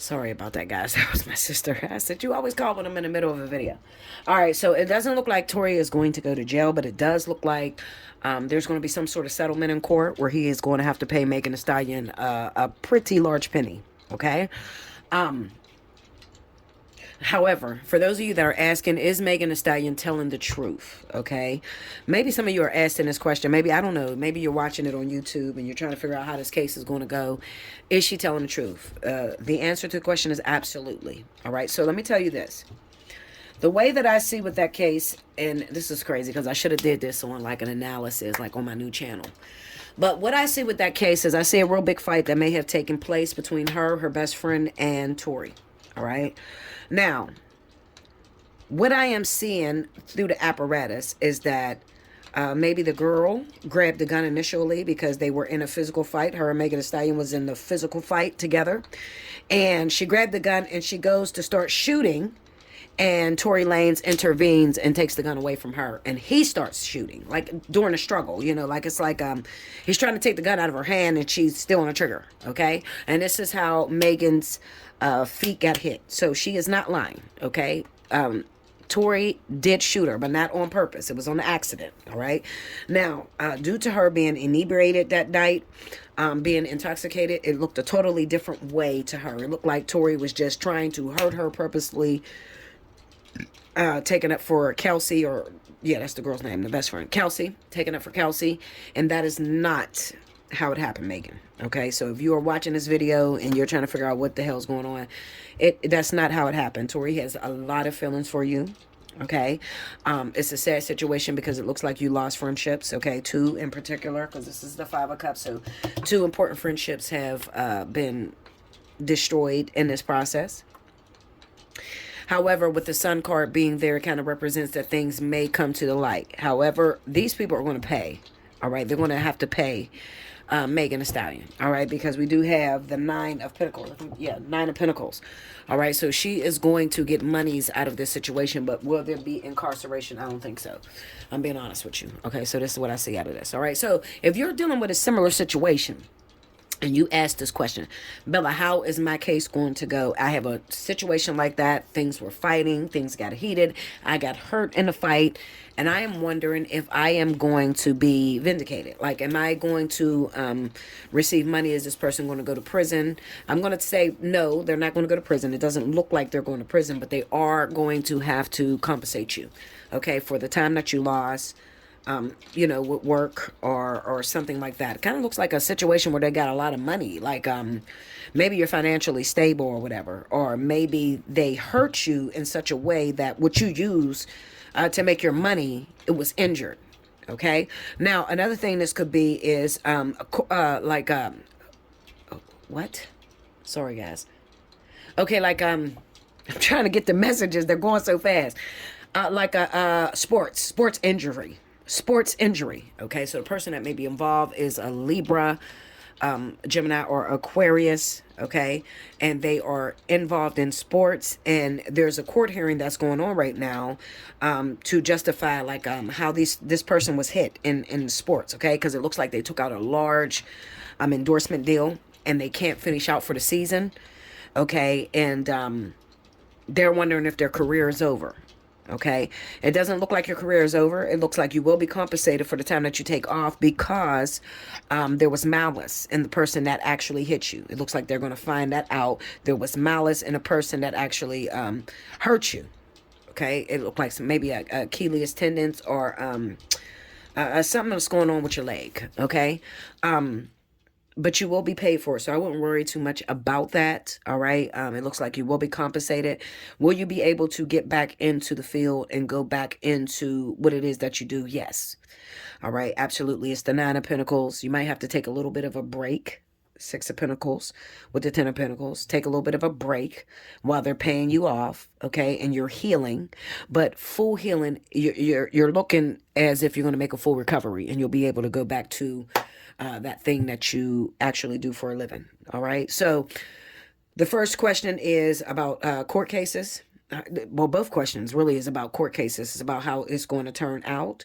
Sorry about that, guys. That was my sister. I said, you always call when I'm in the middle of a video. All right, so it doesn't look like Tory is going to go to jail, but it does look like there's going to be some sort of settlement in court where he is going to have to pay Megan Thee Stallion a pretty large penny, okay? Um, However, for those of you that are asking, is Megan Thee Stallion telling the truth? Okay. Maybe some of you are asking this question. Maybe, I don't know, maybe you're watching it on YouTube and you're trying to figure out how this case is going to go. Is she telling the truth? The answer to the question is absolutely. All right. So let me tell you this. The way that I see with that case, and this is crazy because I should have did this on like an analysis, like on my new channel. But what I see with that case is I see a real big fight that may have taken place between her best friend, and Tory. All right. Now, what I am seeing through the apparatus is that maybe the girl grabbed the gun initially because they were in a physical fight. Her and Megan Thee Stallion was in the physical fight together. And she grabbed the gun and she goes to start shooting. And Tory Lanez intervenes and takes the gun away from her. And he starts shooting, like during a struggle, you know, like it's like he's trying to take the gun out of her hand and she's still on the trigger, okay? And this is how Megan's feet got hit. So she is not lying, okay? Tory did shoot her, but not on purpose. It was on accident, all right? Now, due to her being inebriated that night, being intoxicated, it looked a totally different way to her. It looked like Tory was just trying to hurt her purposely, taking up for Kelsey, or yeah, that's the girl's name, the best friend, Kelsey, taking up for Kelsey, and that is not how it happened, Megan. Okay, so if you are watching this video and you're trying to figure out what the hell's going on, that's not how it happened. Tory has a lot of feelings for you. Okay, it's a sad situation because it looks like you lost friendships. Okay, two in particular, because this is the Five of Cups, so two important friendships have been destroyed in this process. However, with the Sun card being there, it kind of represents that things may come to the light. However, these people are going to pay. All right, they're going to have to pay Megan Thee Stallion. All right, because we do have the Nine of Pentacles. Yeah, Nine of Pentacles. All right, so she is going to get monies out of this situation, but will there be incarceration? I don't think so. I'm being honest with you. Okay, so this is what I see out of this. All right, so if you're dealing with a similar situation, and you ask this question, Bella, how is my case going to go? I have a situation like that. Things were fighting. Things got heated. I got hurt in a fight. And I am wondering if I am going to be vindicated. Like, am I going to receive money? Is this person going to go to prison? I'm going to say no, they're not going to go to prison. It doesn't look like they're going to prison, but they are going to have to compensate you, okay, for the time that you lost. You know, with work or something like that. It kind of looks like a situation where they got a lot of money. Like, maybe you're financially stable or whatever. Or maybe they hurt you in such a way that what you use to make your money, it was injured. Okay? Now, another thing this could be is, what? Sorry, guys. Okay, like, I'm trying to get the messages. They're going so fast. Like a sports injury. Sports injury. Okay, so the person that may be involved is a Libra, Gemini, or Aquarius. Okay, and they are involved in sports, and there's a court hearing that's going on right now to justify like how this person was hit in sports. Okay, because it looks like they took out a large endorsement deal and they can't finish out for the season. Okay, and they're wondering if their career is over. Okay, it doesn't look like your career is over. It looks like you will be compensated for the time that you take off because there was malice in the person that actually hit you. It looks like they're going to find that out. There was malice in a person that actually hurt you. Okay, it looked like maybe a Achilles tendons or something that's going on with your leg. Okay, but you will be paid for it, so I wouldn't worry too much about that. All right, it looks like you will be compensated. Will you be able to get back into the field and go back into what it is that you do? Yes. All right, absolutely. It's the Nine of Pentacles. You might have to take a little bit of a break. Six of Pentacles with the Ten of Pentacles. Take a little bit of a break while they're paying you off, okay, and you're healing. But full healing, you're looking as if you're going to make a full recovery, and you'll be able to go back to that thing that you actually do for a living. All right. So the first question is about court cases. Well, both questions really is about court cases. It's about how it's going to turn out.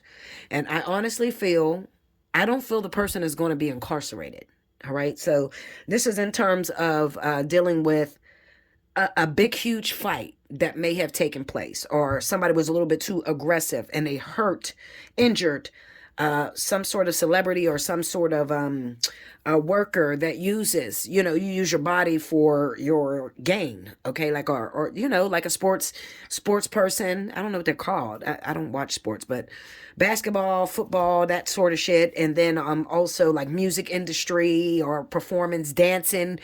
And I honestly I don't feel the person is going to be incarcerated. All right. So this is in terms of dealing with a big, huge fight that may have taken place, or somebody was a little bit too aggressive and they injured some sort of celebrity or some sort of a worker that uses, you use your body for your gain, okay? Like, or like a sports person. I don't know what they're called. I don't watch sports, but basketball, football, that sort of shit. And then also like music industry or performance, dancing,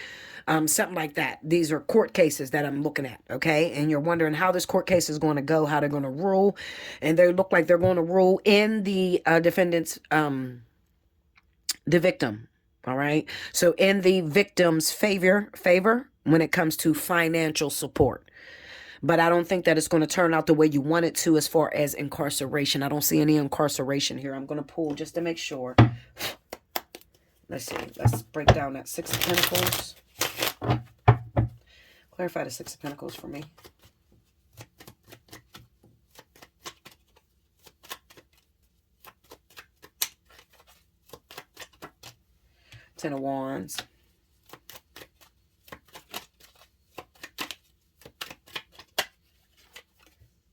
something like that. These are court cases that I'm looking at, okay? And you're wondering how this court case is going to go, how they're going to rule. And they look like they're going to rule in the defendant's, the victim, all right? So in the victim's favor when it comes to financial support. But I don't think that it's going to turn out the way you want it to as far as incarceration. I don't see any incarceration here. I'm going to pull just to make sure. Let's see. Let's break down that Six of Pentacles. Clarify the Six of Pentacles for me. Ten of Wands.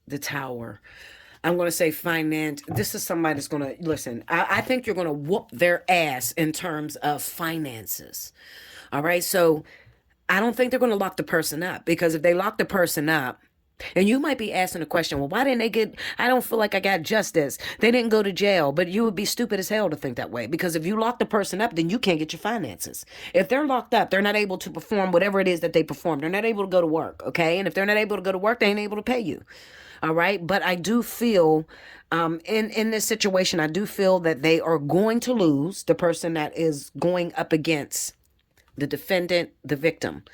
The Tower. I'm going to say finance. This is somebody that's going to, listen, I think you're going to whoop their ass in terms of finances. All right. So I don't think they're going to lock the person up, because if they lock the person up, and you might be asking the question, well, why didn't they get, I don't feel like I got justice. They didn't go to jail, but you would be stupid as hell to think that way, because if you lock the person up, then you can't get your finances. If they're locked up, they're not able to perform whatever it is that they perform. They're not able to go to work. Okay. And if they're not able to go to work, they ain't able to pay you. All right. But I do feel in this situation, I do feel that they are going to lose, the person that is going up against the defendant, the victim.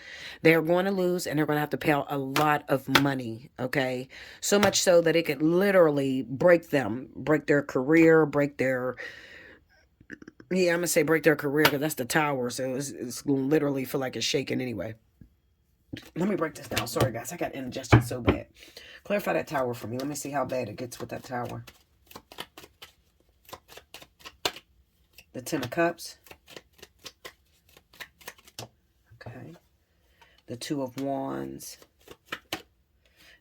They're going to lose, and they're going to have to pay out a lot of money. Okay. So much so that it could literally break them, break their career, break their, yeah, I'm going to say break their career, because that's the Tower. So it's going to literally feel like it's shaking anyway. Let me break this down. Sorry, guys. I got indigestion so bad. Clarify that Tower for me. Let me see how bad it gets with that Tower. The Ten of Cups. Okay. The Two of Wands.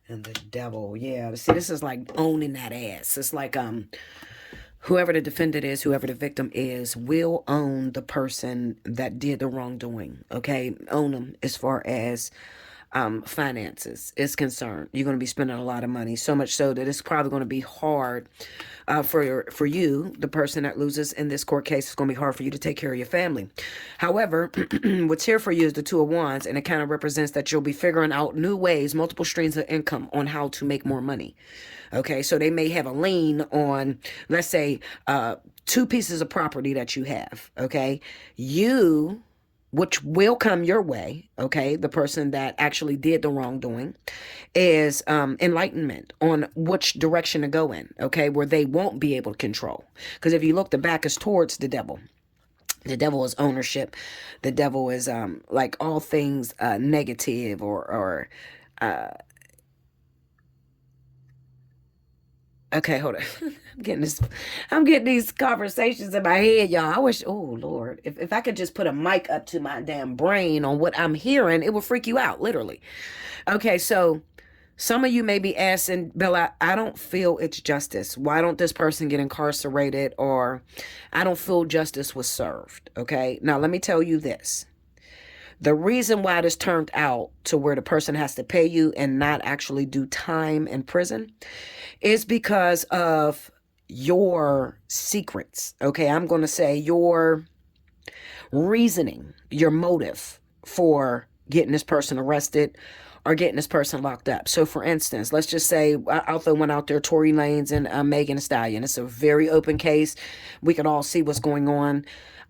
And the Devil. Yeah. See, this is like owning that ass. It's like whoever the defendant is, whoever the victim is, will own the person that did the wrongdoing. Okay? Own them as far as finances is concerned. You're going to be spending a lot of money, so much so that it's probably going to be hard for you, the person that loses in this court case. It's going to be hard for you to take care of your family. However, what's here for you is the Two of Wands, and it kind of represents that you'll be figuring out new ways, multiple streams of income on how to make more money. Okay, so they may have a lien on, let's say, 2 pieces of property that you have. Okay, which will come your way, okay, the person that actually did the wrongdoing, is enlightenment on which direction to go in, okay, where they won't be able to control. Because if you look, the back is towards the devil. The devil is ownership. The devil is like all things negative or okay, hold on. I'm getting these conversations in my head, y'all. I wish, oh Lord, if I could just put a mic up to my damn brain on what I'm hearing, it would freak you out, literally. Okay, so some of you may be asking, Bella, I don't feel it's justice. Why don't this person get incarcerated? Or I don't feel justice was served. Okay, now let me tell you this. The reason why this turned out to where the person has to pay you and not actually do time in prison is because of your secrets. Okay, I'm going to say your reasoning, your motive for getting this person arrested or getting this person locked up. So for instance, let's just say I'll throw one out there, Tory Lanez and Megan Thee Stallion. It's a very open case. We can all see what's going on.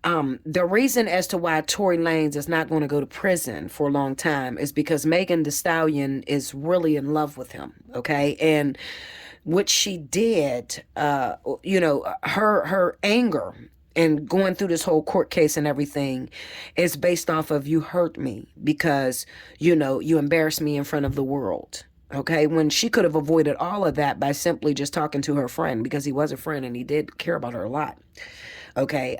The reason as to why Tory Lanez is not going to go to prison for a long time is because Megan Thee Stallion is really in love with him. Okay. And what she did, her anger and going through this whole court case and everything is based off of, you hurt me because, you embarrassed me in front of the world. Okay. When she could have avoided all of that by simply just talking to her friend, because he was a friend and he did care about her a lot. Okay.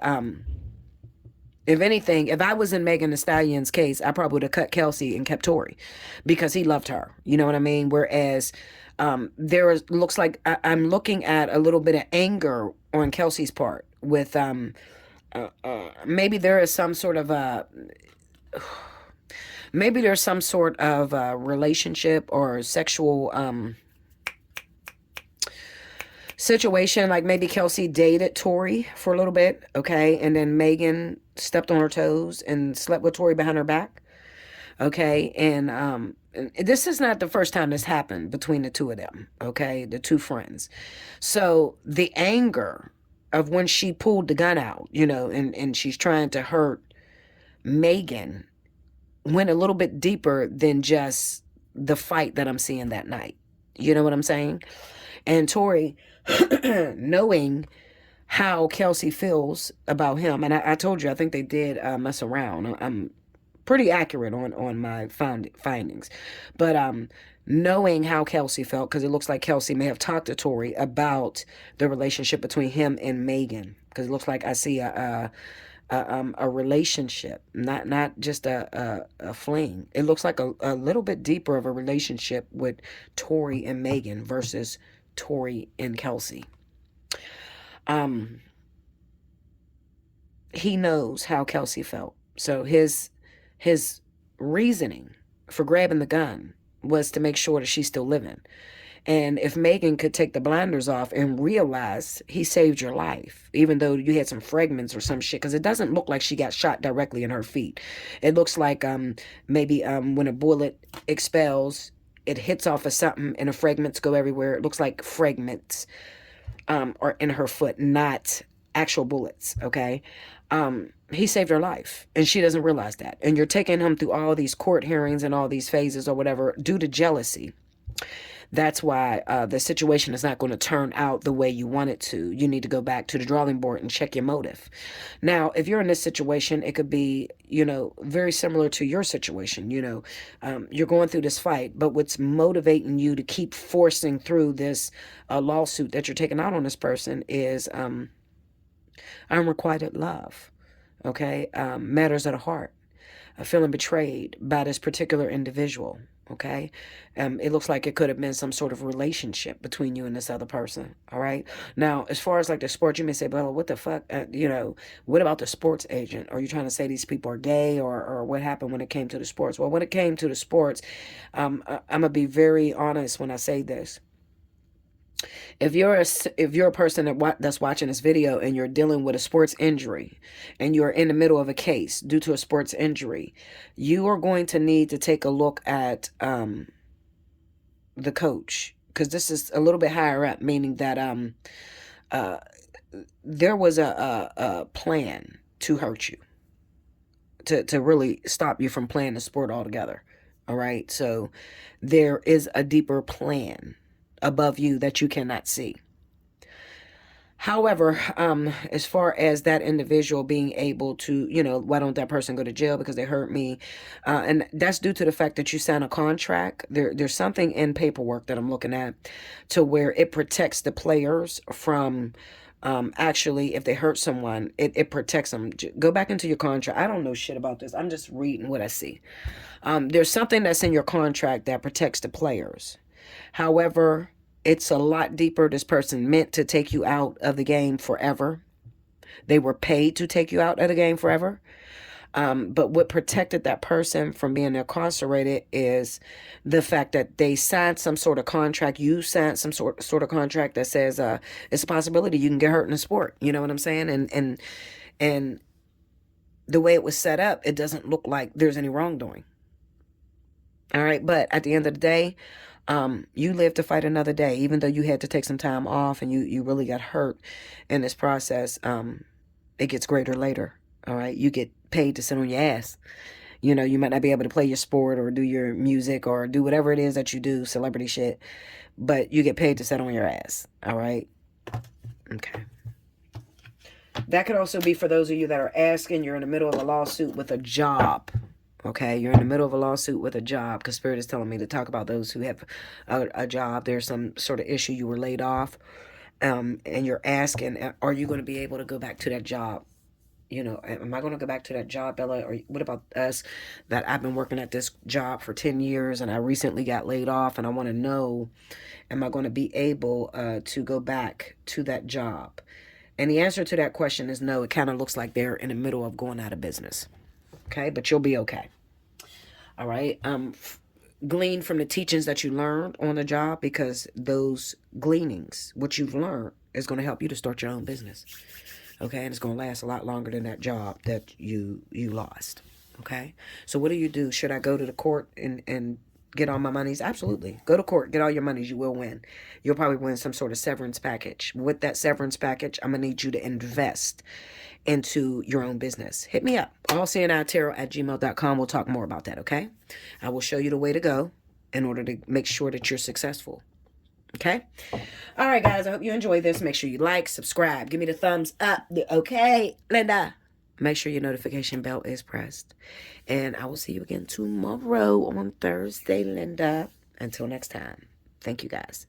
If anything, if I was in Megan Thee Stallion's case, I probably would have cut Kelsey and kept Tory because he loved her. You know what I mean? Whereas looks like I'm looking at a little bit of anger on Kelsey's part with maybe there is some sort of maybe there's some sort of relationship or sexual situation. Like maybe Kelsey dated Tory for a little bit, okay, and then Megan stepped on her toes and slept with Tory behind her back, okay, and this is not the first time this happened between the two of them, okay, the two friends. So the anger of when she pulled the gun out, you know, and she's trying to hurt Megan went a little bit deeper than just the fight that I'm seeing that night. You know what I'm saying? And Tory, knowing how Kelsey feels about him, and I told you, I think they did mess around. I'm pretty accurate on my findings. But knowing how Kelsey felt, because it looks like Kelsey may have talked to Tory about the relationship between him and Megan, because it looks like I see a relationship, not just a fling. It looks like a little bit deeper of a relationship with Tory and Megan versus Tory and Kelsey. He knows how Kelsey felt. So his reasoning for grabbing the gun was to make sure that she's still living. And if Megan could take the blinders off and realize he saved your life, even though you had some fragments or some shit, because it doesn't look like she got shot directly in her feet. It looks like maybe when a bullet expels, it hits off of something and the fragments go everywhere. It looks like fragments are in her foot, not actual bullets, okay? He saved her life, and she doesn't realize that. And you're taking him through all these court hearings and all these phases or whatever due to jealousy. That's why the situation is not going to turn out the way you want it to. You need to go back to the drawing board and check your motive. Now, if you're in this situation, it could be, you know, very similar to your situation. You know, you're going through this fight, but what's motivating you to keep forcing through this lawsuit that you're taking out on this person is unrequited love, okay? Matters of the heart. Feeling betrayed by this particular individual, okay? It looks like it could have been some sort of relationship between you and this other person, all right? Now, as far as like the sport, you may say, well, what the fuck? You know, what about the sports agent? Are you trying to say these people are gay, or what happened when it came to the sports? Well, when it came to the sports, I'm going to be very honest when I say this. If you're a person that's watching this video and you're dealing with a sports injury and you're in the middle of a case due to a sports injury, you are going to need to take a look at the coach, because this is a little bit higher up, meaning that there was a plan to hurt you, to really stop you from playing the sport altogether. All right, so there is a deeper plan above you that you cannot see. However, as far as that individual being able to, you know, why don't that person go to jail because they hurt me? And that's due to the fact that you signed a contract. There's something in paperwork that I'm looking at to where it protects the players from actually, if they hurt someone, it protects them. Go back into your contract. I don't know shit about this. I'm just reading what I see. There's something that's in your contract that protects the players. However, it's a lot deeper. This person meant to take you out of the game forever. They were paid to take you out of the game forever. But what protected that person from being incarcerated is the fact that they signed some sort of contract. You signed some sort of contract that says it's a possibility you can get hurt in a sport. You know what I'm saying? And the way it was set up, it doesn't look like there's any wrongdoing. All right, but at the end of the day, you live to fight another day, even though you had to take some time off and you really got hurt in this process. It gets greater later. All right. You get paid to sit on your ass. You know, you might not be able to play your sport or do your music or do whatever it is that you do, celebrity shit, but you get paid to sit on your ass. All right. Okay. That could also be for those of you that are asking, you're in the middle of a lawsuit with a job. Okay, you're in the middle of a lawsuit with a job, because Spirit is telling me to talk about those who have a job. There's some sort of issue, you were laid off, and you're asking, are you going to be able to go back to that job? You know, am I going to go back to that job, Bella? Or what about us that I've been working at this job for 10 years and I recently got laid off, and I want to know, am I going to be able to go back to that job? And the answer to that question is no. It kind of looks like they're in the middle of going out of business. Okay, but you'll be okay. All right. Glean from the teachings that you learned on the job, because those gleanings, what you've learned, is going to help you to start your own business. Okay, and it's going to last a lot longer than that job that you lost. Okay, so what do you do? Should I go to the court and get all my monies? Absolutely. Go to court, get all your monies. You will win. You'll probably win some sort of severance package. With that severance package, I'm going to need you to invest into your own business. Hit me up, allseeingeyetarot@gmail.com. We'll talk more about that, okay? I will show you the way to go in order to make sure that you're successful. Okay? All right, guys, I hope you enjoyed this. Make sure you like, subscribe, give me the thumbs up. Okay, Linda. Make sure your notification bell is pressed. And I will see you again tomorrow on Thursday, Linda. Until next time. Thank you, guys.